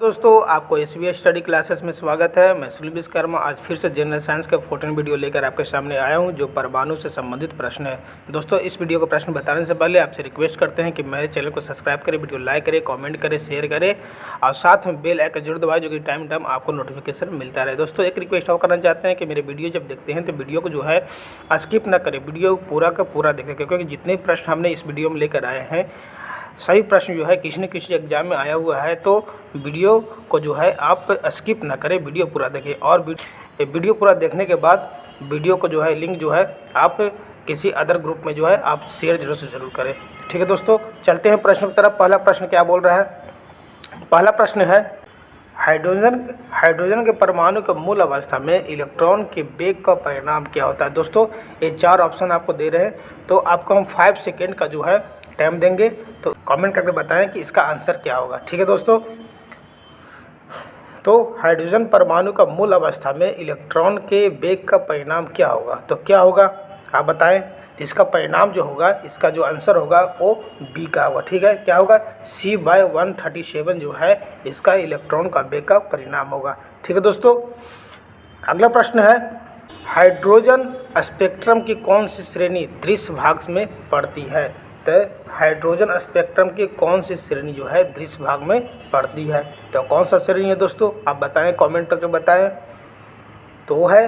दोस्तों, आपको SBS study classes में स्वागत है। मैं सुनील विश्वकर्मा आज फिर से जनरल साइंस का 14 वीडियो लेकर आपके सामने आया हूं, जो परमाणु से संबंधित प्रश्न है। दोस्तों, इस वीडियो को प्रश्न बताने से पहले आपसे रिक्वेस्ट करते हैं कि मेरे चैनल को सब्सक्राइब करें, वीडियो लाइक करें, कमेंट करें, शेयर करें और साथ में बेल आइकन जरूर दबाएं, जो कि टाइम आपको नोटिफिकेशन मिलता रहे। दोस्तों, एक रिक्वेस्ट और करना चाहते हैं कि मेरे वीडियो जब देखते हैं तो वीडियो को जो है स्किप ना करें, वीडियो पूरा का पूरा देखें, क्योंकि जितने प्रश्न हमने इस वीडियो में लेकर आए हैं सही प्रश्न जो है किसी न किसी एग्जाम में आया हुआ है। तो वीडियो को जो है आप स्किप ना करें, वीडियो पूरा देखें और वीडियो पूरा देखने के बाद वीडियो को जो है लिंक जो है आप किसी अदर ग्रुप में जो है आप शेयर जरूर से ज़रूर करें। ठीक है दोस्तों, चलते हैं प्रश्न की तरफ। पहला प्रश्न क्या बोल रहा है? पहला प्रश्न है हाइड्रोजन के परमाणु के मूल अवस्था में इलेक्ट्रॉन के वेग का परिणाम क्या होता है। दोस्तों, ये 4 ऑप्शन आपको दे रहे हैं, तो आपको हम 5 सेकेंड का जो है टाइम देंगे, तो कमेंट करके बताएं कि इसका आंसर क्या होगा। ठीक है दोस्तों, तो हाइड्रोजन परमाणु का मूल अवस्था में इलेक्ट्रॉन के वेग का परिणाम क्या होगा? तो क्या होगा आप बताएं। इसका परिणाम जो होगा, इसका जो आंसर होगा वो बी का होगा। ठीक है, क्या होगा? C/137 जो है इसका इलेक्ट्रॉन का वेग का परिणाम होगा। ठीक है दोस्तों, अगला प्रश्न है हाइड्रोजन स्पेक्ट्रम की कौन सी श्रेणी दृश्य भाग में पड़ती है? तो हाइड्रोजन स्पेक्ट्रम की कौन सी श्रेणी जो है दृश्य भाग में पड़ती है? तो कौन सा श्रेणी है दोस्तों, आप बताएं, कमेंट करके बताएं। तो वो है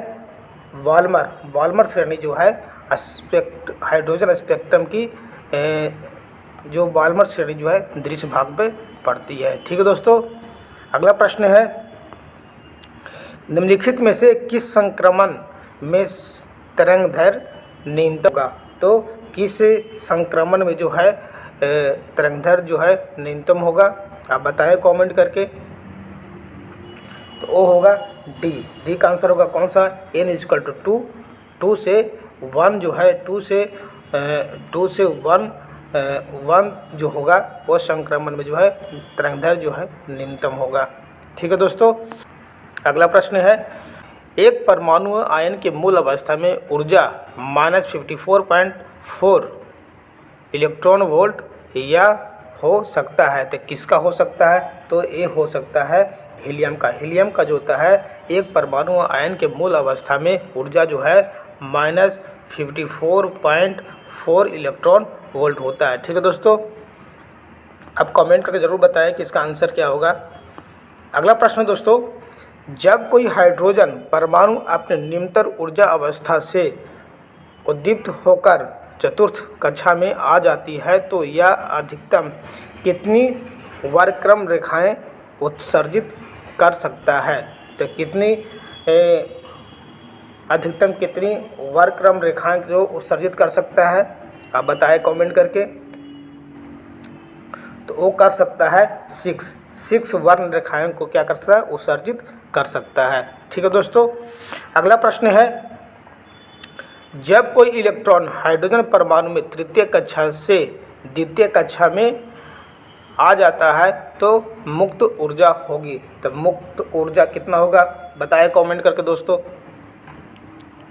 वाल्मर श्रेणी जो है हाइड्रोजन स्पेक्ट्रम की जो वाल्मर श्रेणी जो है दृश्य भाग में पड़ती है। ठीक है दोस्तों, अगला प्रश्न है निम्नलिखित में से किस संक्रमण में तरंगदैर्घ्य न्यूनतम होगा? तो किस संक्रमण में जो है तरंगदैर्घ्य जो है न्यूनतम होगा? आप बताएं कमेंट करके। तो वो होगा डी का आंसर होगा कौन सा? n = 2 से 1 जो है 2 से 1 जो होगा वो संक्रमण में जो है तरंगदैर्घ्य जो है न्यूनतम होगा। ठीक है दोस्तों, अगला प्रश्न है एक परमाणु आयन के मूल अवस्था में ऊर्जा -54.4 इलेक्ट्रॉन वोल्ट या हो सकता है। तो किसका हो सकता है? तो ये हो सकता है हीलियम का। हीलियम का जो होता है एक परमाणु आयन के मूल अवस्था में ऊर्जा जो है -54.4 इलेक्ट्रॉन वोल्ट होता है। ठीक है दोस्तों, आप कमेंट करके ज़रूर बताएं कि इसका आंसर क्या होगा। अगला प्रश्न दोस्तों, जब कोई हाइड्रोजन परमाणु अपने निम्नतर ऊर्जा अवस्था से उद्दीप्त होकर चतुर्थ कक्षा में आ जाती है तो यह अधिकतम कितनी वर्णक्रम रेखाएं उत्सर्जित कर सकता है? तो अधिकतम कितनी वर्णक्रम रेखाएं जो उत्सर्जित कर सकता है? आप बताएं कमेंट करके। तो वो कर सकता है 6 वर्ण रेखाएं को क्या कर सकता है? उत्सर्जित कर सकता है। ठीक है दोस्तों, अगला प्रश्न है जब कोई इलेक्ट्रॉन हाइड्रोजन परमाणु में तृतीय कक्षा से द्वितीय कक्षा में आ जाता है तो मुक्त ऊर्जा होगी। तो मुक्त ऊर्जा कितना होगा? बताएं कमेंट करके दोस्तों।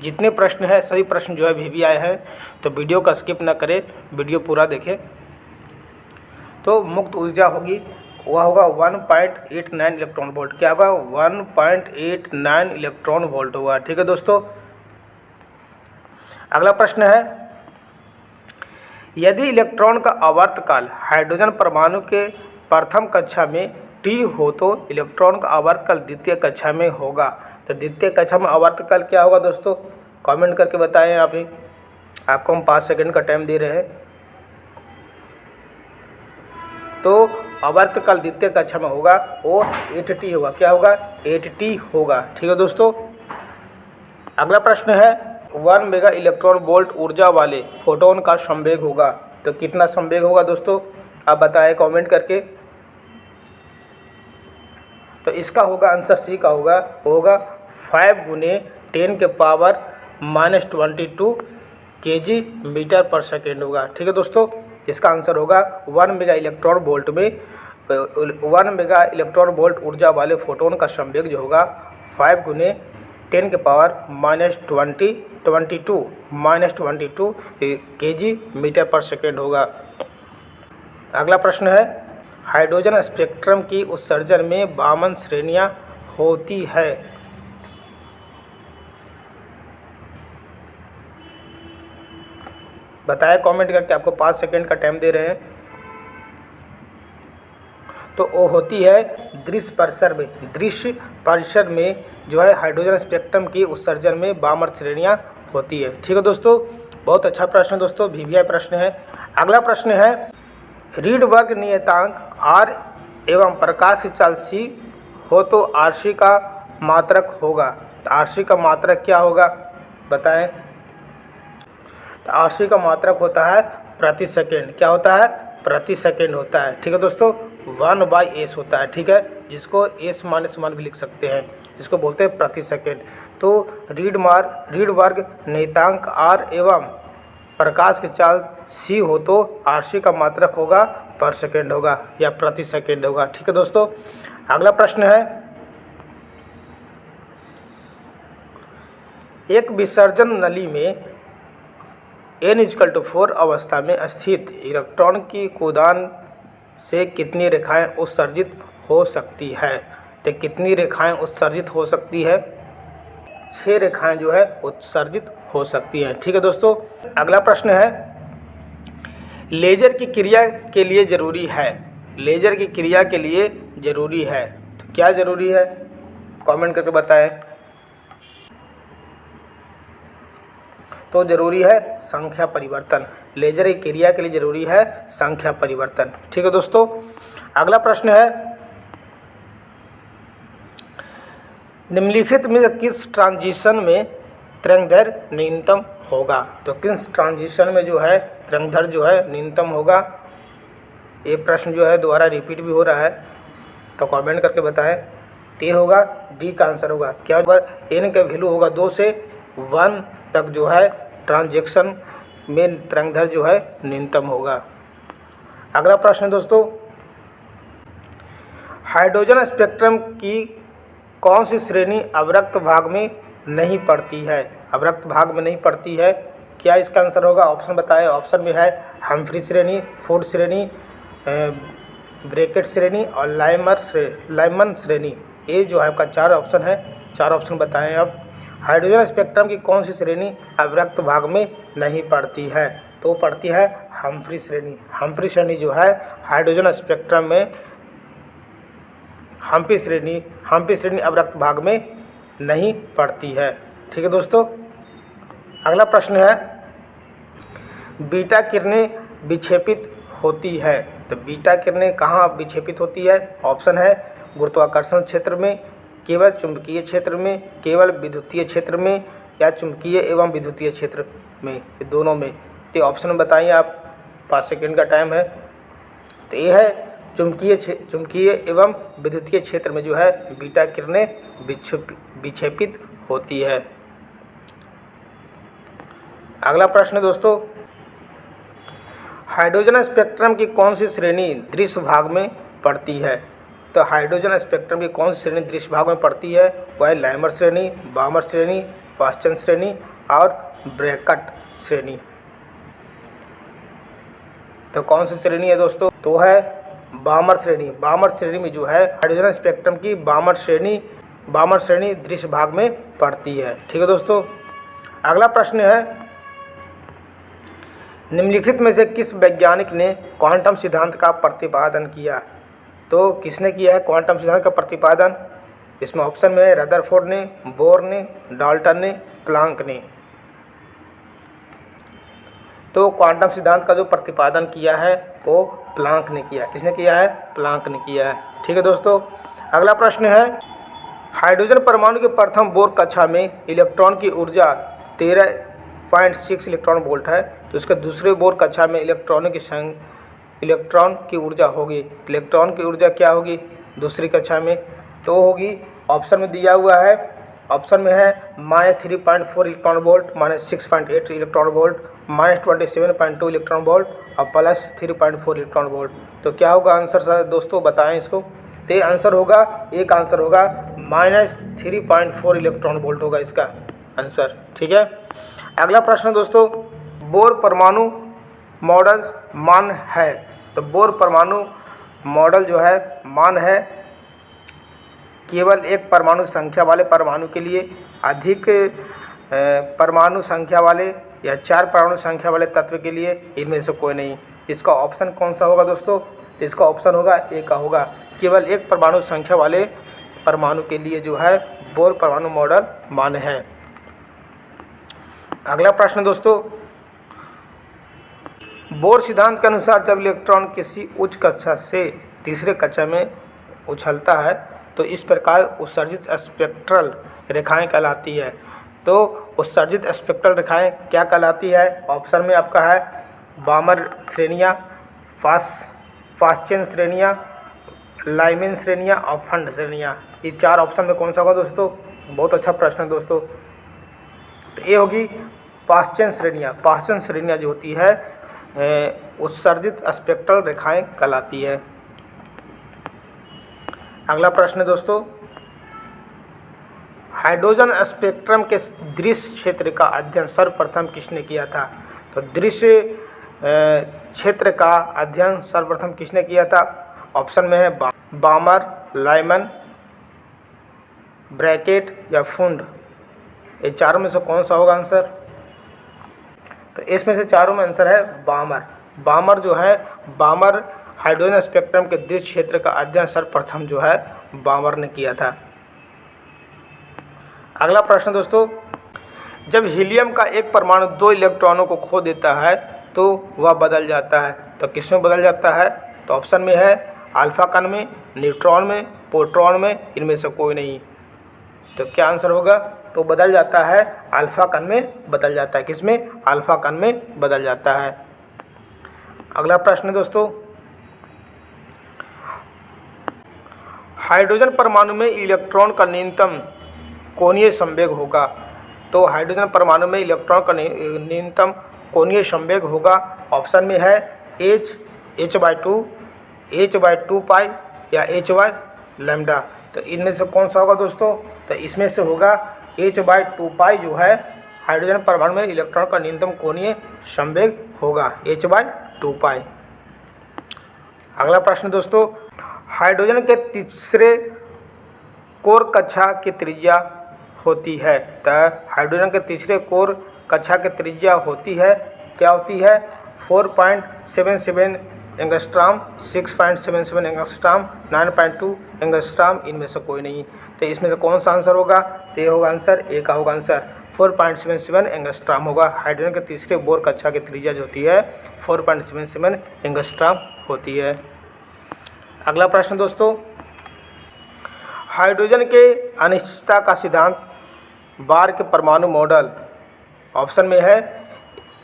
जितने प्रश्न हैं सभी प्रश्न जो है भी आए हैं, तो वीडियो का स्किप ना करें, वीडियो पूरा देखें। तो मुक्त ऊर्जा होगी वह होगा 1.89 इलेक्ट्रॉन वोल्ट। क्या होगा? 1.89 इलेक्ट्रॉन वोल्ट होगा। ठीक है दोस्तों, अगला प्रश्न है यदि इलेक्ट्रॉन का आवर्तकाल हाइड्रोजन परमाणु के प्रथम कक्षा में T हो तो इलेक्ट्रॉन का आवर्तकाल द्वितीय कक्षा में होगा। तो द्वितीय कक्षा में आवर्तकाल क्या होगा दोस्तों? कमेंट करके बताएं। आपको हम 5 सेकंड का टाइम दे रहे हैं। तो आवर्तकाल द्वितीय कक्षा में होगा वो 8T होगा। क्या होगा? 8T होगा। ठीक है दोस्तों, अगला प्रश्न है 1 मेगा इलेक्ट्रॉन वोल्ट ऊर्जा वाले फोटोन का संवेग होगा। तो कितना संवेग होगा दोस्तों? आप बताएं कमेंट करके। तो इसका होगा आंसर सी का होगा, वो होगा 5 × 10⁻22 kg मीटर पर सेकेंड होगा। ठीक है दोस्तों, इसका आंसर होगा 1 मेगा इलेक्ट्रॉन वोल्ट में 1 मेगा इलेक्ट्रॉन वोल्ट ऊर्जा वाले फोटोन का संवेग जो होगा 5 × 10⁻22 kg मीटर पर सेकेंड होगा। अगला प्रश्न है हाइड्रोजन स्पेक्ट्रम की उत्सर्जन में 52 श्रेणियां होती है। बताएं कमेंट करके, आपको 5 सेकंड का टाइम दे रहे हैं। तो वो होती है दृश्य परिसर में। दृश्य परिसर में जो है हाइड्रोजन स्पेक्ट्रम की उत्सर्जन में 52 श्रेणियां होती है। ठीक है दोस्तों, बहुत अच्छा प्रश्न दोस्तों, वीवीआई प्रश्न है। अगला प्रश्न है, रीड वर्ग नियतांक R एवं प्रकाश की चाल C हो तो RC का मात्रक होगा। तो RC का मात्रक क्या होगा बताएं। तो RC का मात्रक होता है प्रति सेकेंड। क्या होता है? प्रति सेकेंड होता है। ठीक है दोस्तों, 1/s होता है। ठीक है, जिसको s-1 भी लिख सकते हैं, जिसको बोलते हैं प्रति सेकेंड। तो रीड वर्ग नियतांक R एवं प्रकाश की चाल C हो तो RC का मात्रक होगा पर सेकेंड होगा या प्रति सेकेंड होगा। ठीक है दोस्तों, अगला प्रश्न है, एक विसर्जन नली में n=4 अवस्था में स्थित इलेक्ट्रॉन की कूदान से कितनी रेखाएं उत्सर्जित हो सकती है। तो कितनी रेखाएं उत्सर्जित हो सकती है? 6 रेखाएं जो है उत्सर्जित हो सकती हैं। ठीक है दोस्तों, अगला प्रश्न है, लेजर की क्रिया के लिए ज़रूरी है। लेजर की क्रिया के लिए ज़रूरी है, तो क्या ज़रूरी है कमेंट करके बताएं। तो ज़रूरी है संख्या परिवर्तन। लेजर की क्रिया के लिए ज़रूरी है संख्या परिवर्तन। ठीक है दोस्तों, अगला प्रश्न है, निम्नलिखित में किस ट्रांजिशन में तरंगदैर्घ्य न्यूनतम होगा। तो किस ट्रांजिशन में जो है तरंगदैर्घ्य जो है न्यूनतम होगा। ये प्रश्न जो है दोबारा रिपीट भी हो रहा है, तो कमेंट करके बताएं। ते होगा डी का आंसर होगा। क्या होगा? एन का वैल्यू होगा 2 से 1 तक जो है ट्रांजेक्शन में तरंगदैर्घ्य जो है न्यूनतम होगा। अगला प्रश्न दोस्तों, हाइड्रोजन स्पेक्ट्रम की कौन सी श्रेणी अवरक्त भाग में नहीं पड़ती है। अवरक्त भाग में नहीं पड़ती है, क्या इसका आंसर होगा? ऑप्शन बताएं। ऑप्शन में है हम्फ्री श्रेणी, फूड श्रेणी, ब्रैकेट श्रेणी और लाइमन श्रेणी। ये जो है आपका 4 ऑप्शन है, 4 ऑप्शन बताएं आप। हाइड्रोजन स्पेक्ट्रम की कौन सी श्रेणी अवरक्त भाग में नहीं पड़ती है? तो पड़ती है हम्फ्री श्रेणी। हम्फ्री श्रेणी जो है हाइड्रोजन स्पेक्ट्रम में हम्फ्री श्रेणी अवरक्त भाग में नहीं पड़ती है। ठीक है दोस्तों, अगला प्रश्न है, बीटा किरणें विक्षेपित होती है। तो बीटा किरणें कहाँ विक्षेपित होती है? ऑप्शन है गुरुत्वाकर्षण क्षेत्र में, केवल चुंबकीय क्षेत्र में, केवल विद्युतीय क्षेत्र में या चुंबकीय एवं विद्युतीय क्षेत्र में, ये दोनों में। तो ऑप्शन बताइए आप, 5 सेकंड का टाइम है। तो ये है चुंबकीय एवं विद्युतीय क्षेत्र में जो है बीटा किरणें विक्षेपित होती है। अगला प्रश्न दोस्तों, हाइड्रोजन स्पेक्ट्रम की कौन सी श्रेणी दृश्य भाग में पड़ती है। तो हाइड्रोजन स्पेक्ट्रम की कौन सी श्रेणी दृश्य भाग में पड़ती है? वह लाइमर श्रेणी, बामर श्रेणी, पाश्चन श्रेणी और ब्रैकेट श्रेणी। तो कौन सी श्रेणी है दोस्तों? तो है बामर श्रेणी। बामर श्रेणी में जो है हाइड्रोजन स्पेक्ट्रम की बामर श्रेणी दृश्य भाग में पड़ती है। ठीक है दोस्तों, अगला प्रश्न है, निम्नलिखित में से किस वैज्ञानिक ने क्वांटम सिद्धांत का प्रतिपादन किया। तो किसने किया है क्वांटम सिद्धांत का प्रतिपादन? इसमें ऑप्शन में है रदरफोर्ड ने, बोर ने, डाल्टन ने, प्लांक ने। तो क्वांटम सिद्धांत का जो प्रतिपादन किया है वो प्लांक ने किया। किसने किया है? प्लांक ने किया है। ठीक है दोस्तों, अगला प्रश्न है, हाइड्रोजन परमाणु के प्रथम बोर कक्षा में इलेक्ट्रॉन की ऊर्जा 13.6 इलेक्ट्रॉन वोल्ट है। तो उसके दूसरे बोर कक्षा में इलेक्ट्रॉन की ऊर्जा होगी। इलेक्ट्रॉन की ऊर्जा क्या होगी दूसरी कक्षा में? तो होगी, ऑप्शन में दिया हुआ है, ऑप्शन में है -3.4 electron volt, -6.8 electron volt, -27.2 electron volt और +3.4 इलेक्ट्रॉन वोल्ट। तो क्या होगा आंसर सर दोस्तों बताएं इसको। तो आंसर होगा, एक आंसर होगा -3.4 इलेक्ट्रॉन वोल्ट होगा इसका आंसर। ठीक है, अगला प्रश्न दोस्तों, बोर परमाणु मॉडल मान है। तो बोर परमाणु मॉडल जो है मान है केवल एक परमाणु संख्या वाले परमाणु के लिए, अधिक परमाणु संख्या वाले या 4 परमाणु संख्या वाले तत्व के लिए, इनमें से कोई नहीं। इसका ऑप्शन कौन सा होगा दोस्तों? इसका ऑप्शन होगा ए का होगा, केवल एक परमाणु संख्या वाले परमाणु के लिए जो है बोर परमाणु मॉडल मान्य है। अगला प्रश्न दोस्तों, बोर सिद्धांत के अनुसार जब इलेक्ट्रॉन किसी उच्च कक्षा से तीसरे कक्षा में उछलता है तो इस प्रकार उत्सर्जित स्पेक्ट्रल रेखाएं कहलाती है। तो उत्सर्जित स्पेक्ट्रल रेखाएं क्या कहलाती है? ऑप्शन में आपका है बामर श्रेणियाँ, फास्चेन श्रेणियाँ, लाइमेन श्रेणियाँ और फंड श्रेणियाँ। ये 4 ऑप्शन में कौन सा होगा दोस्तों? बहुत अच्छा प्रश्न है दोस्तों। तो ये होगी फास्चेन श्रेणियाँ। फास्चेन श्रेणियाँ जो होती है उत्सर्जित स्पेक्ट्रल रेखाएं कहलाती है। अगला प्रश्न दोस्तों, हाइड्रोजन स्पेक्ट्रम के दृश्य क्षेत्र का अध्ययन सर्वप्रथम किसने किया था? तो दृश्य क्षेत्र का अध्ययन सर्वप्रथम किसने किया था? ऑप्शन में है बामर, लाइमन, ब्रैकेट या फुंड। ये चारों में से कौन सा होगा आंसर? तो इसमें से चारों में आंसर है बामर। बामर जो है, बामर हाइड्रोजन स्पेक्ट्रम के दृश्य क्षेत्र का अध्ययन सर्वप्रथम जो है बामर ने किया था। अगला प्रश्न दोस्तों, जब हीलियम का एक परमाणु 2 इलेक्ट्रॉनों को खो देता है तो वह बदल जाता है, तो किसमें बदल जाता है? तो ऑप्शन में है अल्फा कण में, न्यूट्रॉन में, प्रोटॉन में, इनमें से कोई नहीं। तो क्या आंसर होगा? तो बदल जाता है अल्फा कण में बदल जाता है। किसमें? अल्फा कण में बदल जाता है। अगला प्रश्न दोस्तों, हाइड्रोजन परमाणु में इलेक्ट्रॉन का न्यूनतम कोणीय संवेग होगा। तो हाइड्रोजन परमाणु में इलेक्ट्रॉन का न्यूनतम कोणीय संवेग होगा। ऑप्शन में है h/2, h/2 पाई या h लैम्डा। तो इनमें से कौन सा होगा दोस्तों? तो इसमें से होगा h/2 पाई जो है हाइड्रोजन परमाणु में इलेक्ट्रॉन का न्यूनतम कोणीय संवेग होगा, h/2 पाई। अगला प्रश्न दोस्तों, हाइड्रोजन के तीसरे कोर कक्षा की त्रिज्या होती है। तो हाइड्रोजन के तीसरे कोर कक्षा की त्रिज्या होती है, क्या होती है? 4.77 एंगस्ट्राम, 6.77 एंगस्ट्राम, 9.2 एंगस्ट्राम, इनमें से कोई नहीं। तो इसमें से कौन सा आंसर होगा? तो ये होगा आंसर ए का होगा आंसर, 4.77 एंगस्ट्राम होगा। हाइड्रोजन के तीसरे बोर कक्षा की त्रिज्या जो होती है 4.77 एंगस्ट्राम होती है। अगला प्रश्न दोस्तों, हाइड्रोजन के अनिश्चितता का सिद्धांत बार के परमाणु मॉडल ऑप्शन में है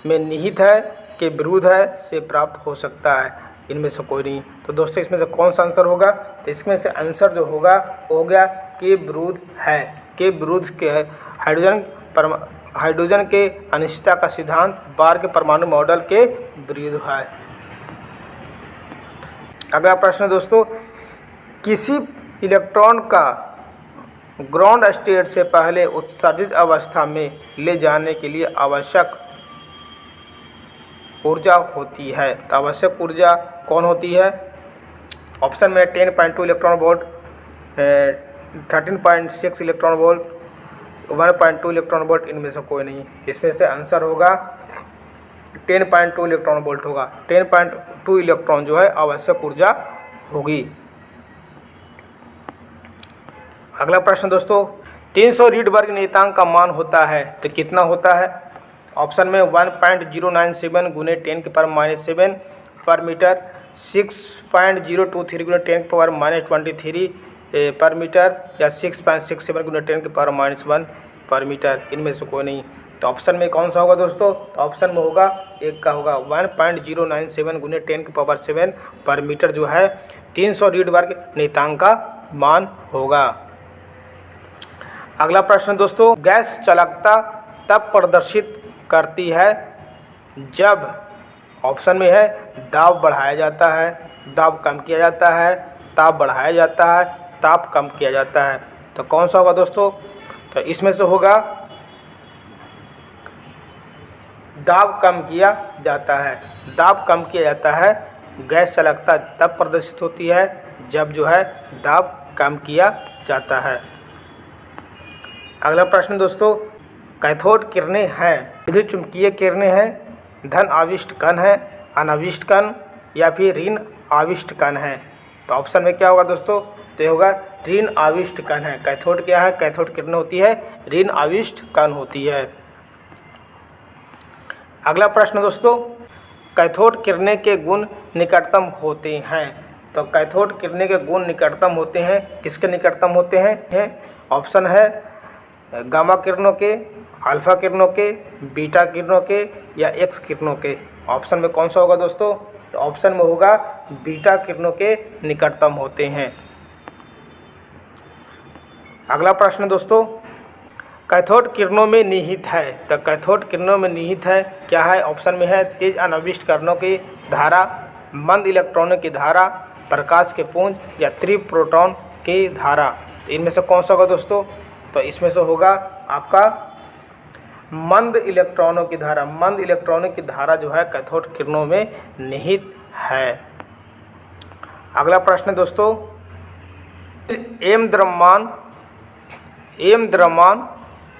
में निहित है, के विरुद्ध है, से प्राप्त हो सकता है, इनमें से कोई नहीं। तो दोस्तों इसमें से कौन सा आंसर होगा? तो इसमें से आंसर जो होगा वो हो गया के विरुद्ध है। के विरुद्ध के हाइड्रोजन के अनिश्चितता का सिद्धांत बार के परमाणु मॉडल के विरुद्ध है। अगला प्रश्न दोस्तों, किसी इलेक्ट्रॉन का ग्राउंड स्टेट से पहले उत्सर्जित अवस्था में ले जाने के लिए आवश्यक ऊर्जा होती है। तो आवश्यक ऊर्जा कौन होती है? ऑप्शन में 10.2 electron volt, 13.6 electron volt, 1.2 electron volt, इनमें से कोई नहीं। इसमें से आंसर होगा 10.2 इलेक्ट्रॉन वोल्ट होगा। 10.2 इलेक्ट्रॉन जो है आवश्यक ऊर्जा होगी। अगला प्रश्न दोस्तों, 300 रीडबर्ग नियतांक का मान होता है तो कितना होता है? ऑप्शन में 1.097 गुने 10⁻⁻7 पर मीटर, 6.023 गुने 10⁻⁻23 पर मीटर या 6.67 गुने 10⁻⁻1 पर मीटर, इनमें से कोई नहीं। तो ऑप्शन में कौन सा होगा दोस्तों? तो ऑप्शन में होगा एक का होगा 1.097 गुने 10⁻7 पर मीटर जो है 300 रीडबर्ग नियतांक का मान होगा। अगला प्रश्न दोस्तों, गैस चालकता तब प्रदर्शित करती है जब ऑप्शन में है दाब बढ़ाया जाता है, दाब कम किया जाता है, ताप बढ़ाया जाता है, ताप कम किया जाता है। तो कौन सा होगा दोस्तों? तो इसमें से होगा दाब कम किया जाता है। दाब कम किया जाता है गैस चालकता तब प्रदर्शित होती है जब जो है दाब कम किया जाता है। अगला प्रश्न दोस्तों, कैथोड किरणें हैं विद्युत चुंबकीय किरणें हैं, धन आविष्ट कण है, अनाविष्ट कण या फिर ऋण आविष्ट कण है। तो ऑप्शन में क्या होगा दोस्तों, तो ये होगा ऋण आविष्ट कण है। कैथोड क्या है, कैथोड किरणें होती है ऋण आविष्ट कण होती है। अगला प्रश्न दोस्तों, कैथोड किरणें के गुण निकटतम होते हैं। तो कैथोड किरणें के गुण निकटतम होते हैं, किसके निकटतम होते हैं? ऑप्शन है गामा किरणों के, अल्फा किरणों के, बीटा किरणों के या एक्स किरणों के। ऑप्शन में कौन सा होगा दोस्तों, तो ऑप्शन में होगा बीटा किरणों के निकटतम होते हैं। अगला प्रश्न दोस्तों, कैथोड किरणों में निहित है। तो कैथोड किरणों में निहित है क्या है? ऑप्शन में है तेज अनाविष्ट किरणों की धारा, मंद इलेक्ट्रॉनों की धारा, प्रकाश के पुंज या तीव्र प्रोटॉन की धारा। तो इनमें से कौन सा होगा दोस्तों, तो इसमें से होगा आपका मंद इलेक्ट्रॉनों की धारा। मंद इलेक्ट्रॉनों की धारा जो है कैथोड किरणों में निहित है। अगला प्रश्न दोस्तों, एम द्रव्यमान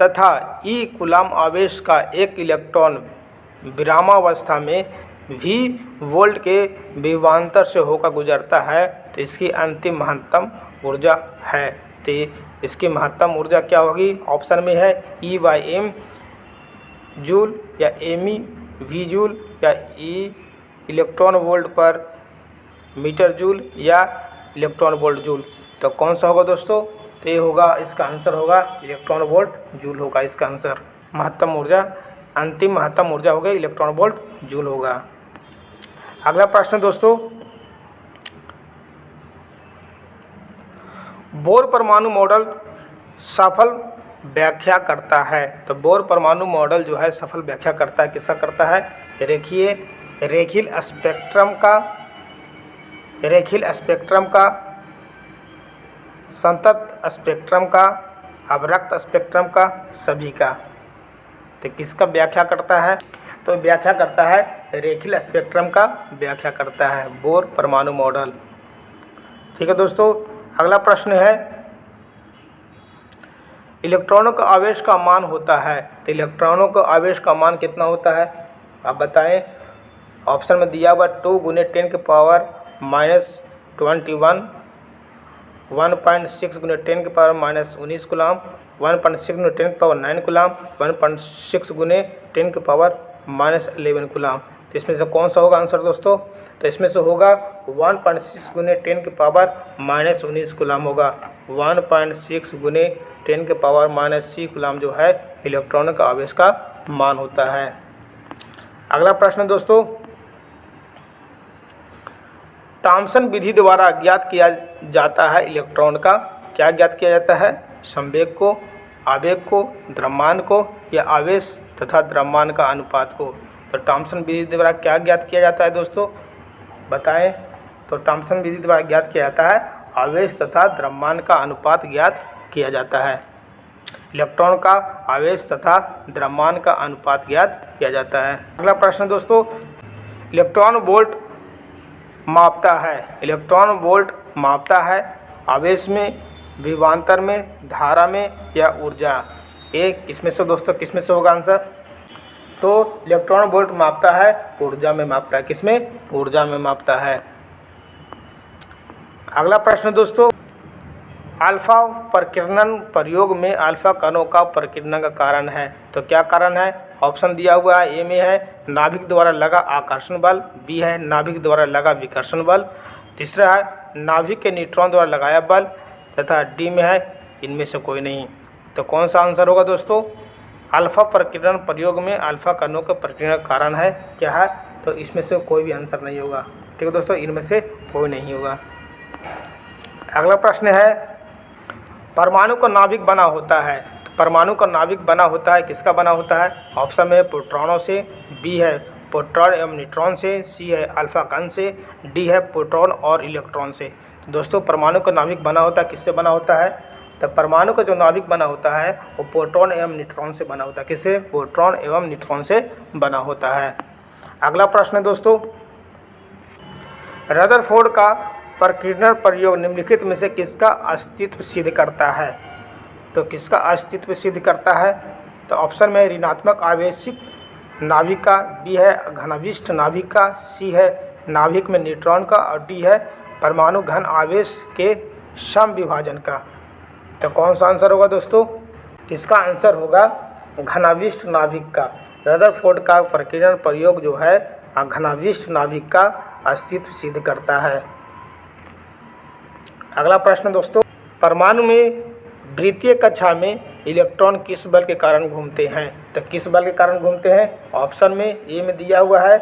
तथा ई कूलाम आवेश का एक इलेक्ट्रॉन विरामावस्था में V वोल्ट के विभवांतर से होकर गुजरता है तो इसकी अंतिम महत्तम ऊर्जा है। तो इसकी महत्तम ऊर्जा क्या होगी? ऑप्शन में है E/m जूल या me V जूल या E इलेक्ट्रॉन वोल्ट पर मीटर जूल या इलेक्ट्रॉन वोल्ट जूल। तो कौन सा होगा दोस्तों, तो ये होगा, इसका आंसर होगा इलेक्ट्रॉन वोल्ट जूल होगा इसका आंसर। महत्तम ऊर्जा, अंतिम महत्तम ऊर्जा होगी इलेक्ट्रॉन वोल्ट जूल होगा। अगला प्रश्न दोस्तों, बोर परमाणु मॉडल सफल व्याख्या करता है। तो बोर परमाणु मॉडल जो है सफल व्याख्या करता है, किसका करता है? रेखीय स्पेक्ट्रम का, संतत स्पेक्ट्रम का, अवरक्त स्पेक्ट्रम का, सभी का। तो किसका व्याख्या करता है? तो व्याख्या करता है रेखीय स्पेक्ट्रम का व्याख्या करता है बोर परमाणु मॉडल। ठीक है दोस्तों, अगला प्रश्न है, इलेक्ट्रॉनों का आवेश का मान होता है। तो इलेक्ट्रॉनों का आवेश का मान कितना होता है आप बताएं? ऑप्शन में दिया हुआ 2 × 10⁻⁻21, 1.6 × 10⁻⁻19 कूलाम, 1.6 × 10⁻9 कूलाम, 1.6 × 10⁻11 कूलाम। तो इसमें से कौन सा होगा आंसर दोस्तों? तो इसमें से होगा 1.6 × 10⁻⁻19 कूलाम होगा। 1.6 × 10⁻⁻6 कूलाम जो है इलेक्ट्रॉनों का आवेश का मान होता है। अगला प्रश्न दोस्तों, थॉम्सन विधि द्वारा ज्ञात किया जाता है इलेक्ट्रॉन का, क्या ज्ञात किया जाता है? संवेग को, आवेग को, द्रव्यमान को या आवेश तथा द्रव्यमान का अनुपात को। तो थॉम्सन विधि द्वारा क्या ज्ञात किया जाता है दोस्तों, बताएं? तो थॉम्सन विधि द्वारा ज्ञात किया जाता है आवेश तथा द्रव्यमान का अनुपात ज्ञात किया जाता है। इलेक्ट्रॉन का आवेश तथा द्रव्यमान का अनुपात ज्ञात किया जाता है। अगला प्रश्न दोस्तों, इलेक्ट्रॉन वोल्ट मापता है आवेश में, विभवांतर में, धारा में या ऊर्जा। एक किसमें से दोस्तों, किसमें से होगा आंसर? तो इलेक्ट्रॉन वोल्ट मापता है ऊर्जा में मापता है। किसमें? ऊर्जा में मापता है। अगला प्रश्न दोस्तों, अल्फा प्रकीर्णन प्रयोग में अल्फा कणों का प्रकीर्णन का कारण है। तो क्या कारण है? ऑप्शन दिया हुआ है, ए में है नाभिक द्वारा लगा आकर्षण बल, बी है नाभिक द्वारा लगा विकर्षण बल, तीसरा है नाभिक के न्यूट्रॉन द्वारा लगाया बल, तथा डी में है इनमें से कोई नहीं। तो कौन सा आंसर होगा दोस्तों? अल्फा प्रकीर्णन प्रयोग में अल्फा कणों का प्रकीर्णन का कारण है क्या है? तो इसमें से कोई भी आंसर नहीं होगा। ठीक है दोस्तों, इनमें से कोई नहीं होगा। अगला प्रश्न है, परमाणु का नाभिक बना होता है। तो परमाणु का नाभिक बना होता है, किसका बना होता है? ऑप्शन में प्रोटॉनों से, बी है प्रोटॉन एवं न्यूट्रॉन से, सी है अल्फा कण से, डी है प्रोटॉन और इलेक्ट्रॉन से। तो दोस्तों परमाणु का नाभिक बना होता है किससे बना होता है? तो परमाणु का जो नाभिक बना होता है वो प्रोटॉन एवं न्यूट्रॉन से बना होता है। किससे? प्रोटॉन एवं न्यूट्रॉन से बना होता है। अगला प्रश्न है दोस्तों, रदरफोर्ड का प्रकीर्णन प्रयोग निम्नलिखित में से किसका अस्तित्व सिद्ध करता है? तो किसका अस्तित्व सिद्ध करता है? तो ऑप्शन में ऋणात्मक आवेशित नाभिक का, बी है घनाविष्ट नाभिक का, सी है नाभिक में न्यूट्रॉन का और डी है परमाणु घन आवेश के समविभाजन का। तो कौन सा आंसर होगा दोस्तों? इसका आंसर होगा घनाविष्ट नाभिक का। रदरफोर्ड का प्रकीर्णन प्रयोग जो है घनाविष्ट नाभिक का अस्तित्व सिद्ध करता है। अगला प्रश्न दोस्तों, परमाणु में वृत्तीय कक्षा में इलेक्ट्रॉन किस बल के कारण घूमते हैं? तो किस बल के कारण घूमते हैं? ऑप्शन में ए में दिया हुआ है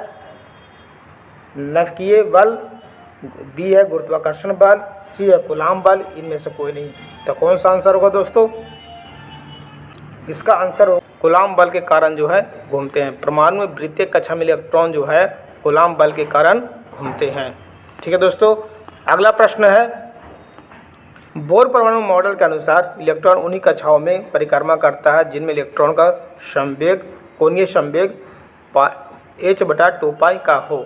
नाभिकीय बल, बी है गुरुत्वाकर्षण बल, सी है कूलाम बल, इनमें से कोई नहीं। तो कौन सा आंसर होगा दोस्तों? इसका आंसर हो कूलाम बल के कारण जो है घूमते हैं। परमाणु में वृत्तीय कक्षा में इलेक्ट्रॉन जो है कूलाम बल के कारण घूमते हैं। ठीक है दोस्तों, अगला प्रश्न है, बोर परमाणु मॉडल के अनुसार इलेक्ट्रॉन उन्हीं कक्षाओं में परिक्रमा करता है जिनमें इलेक्ट्रॉन का संवेग कोणीय संवेग h/2π का हो।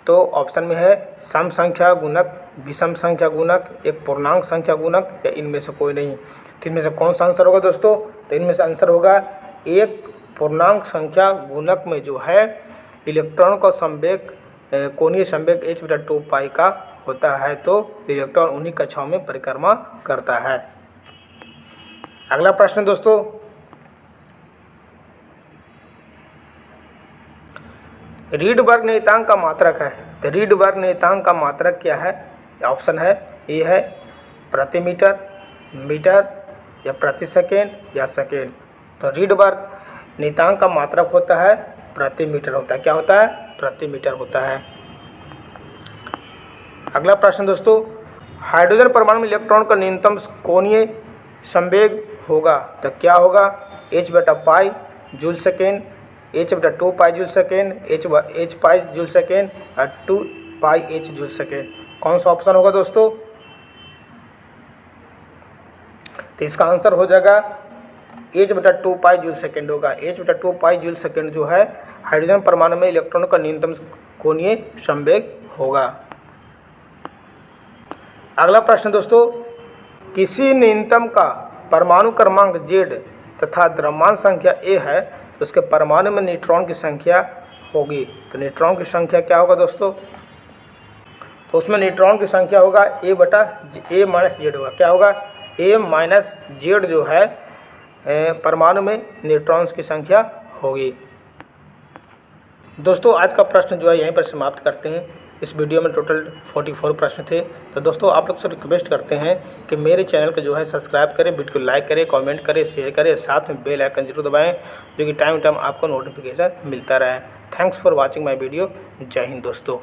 तो ऑप्शन में है सम संख्या गुणक, विषम संख्या गुणक, एक पूर्णांक संख्या गुणक या इनमें से कोई नहीं। तो इनमें से कौन सा आंसर होगा दोस्तों? तो इनमें से आंसर होगा एक पूर्णांक संख्या गुणक में जो है इलेक्ट्रॉन का संवेग कोणीय संवेग h/2π का होता है। तो इलेक्ट्रॉन उन्हीं कक्षाओं में परिक्रमा करता है। अगला प्रश्न दोस्तों, रीडबर्ग नियतांक का मात्रक है। तो रीडबर्ग नियतांक का मात्रक क्या है? ऑप्शन है ए है प्रति मीटर, मीटर या प्रति सेकेंड या सेकेंड। तो रीडबर्ग नियतांक का मात्रक होता है प्रति मीटर होता है। क्या होता है? प्रति मीटर होता है। अगला प्रश्न दोस्तों, हाइड्रोजन परमाणु में इलेक्ट्रॉन का न्यूनतम कोणीय संवेग होगा। तो क्या होगा? h/π joule second, h/2π joule second, h/π joule second और 2πh जूल सेकेंड। कौन सा ऑप्शन होगा दोस्तों? तो इसका आंसर हो जाएगा h/2π जूल सेकेंड होगा। h/2π जूल सेकेंड जो है हाइड्रोजन परमाणु में इलेक्ट्रॉन का न्यूनतम कोणीय संवेग होगा। अगला प्रश्न दोस्तों, किसी न्यूनतम का परमाणु क्रमांक Z तथा द्रव्यमान संख्या A है तो उसके परमाणु में न्यूट्रॉन की संख्या होगी। तो न्यूट्रॉन की संख्या क्या होगा दोस्तों? तो उसमें न्यूट्रॉन की संख्या होगा A - Z होगा। क्या होगा? A - Z जो है परमाणु में न्यूट्रॉन्स की संख्या होगी। दोस्तों आज का प्रश्न जो है यहीं पर समाप्त करते हैं। इस वीडियो में टोटल 44 प्रश्न थे। तो दोस्तों आप लोग से रिक्वेस्ट करते हैं कि मेरे चैनल को जो है सब्सक्राइब करें, वीडियो को लाइक करें, कमेंट करें, शेयर करें, साथ में बेल आइकन जरूर दबाएं जो कि टाइम आपको नोटिफिकेशन मिलता रहे। Thanks for watching my video. जय हिंद दोस्तों।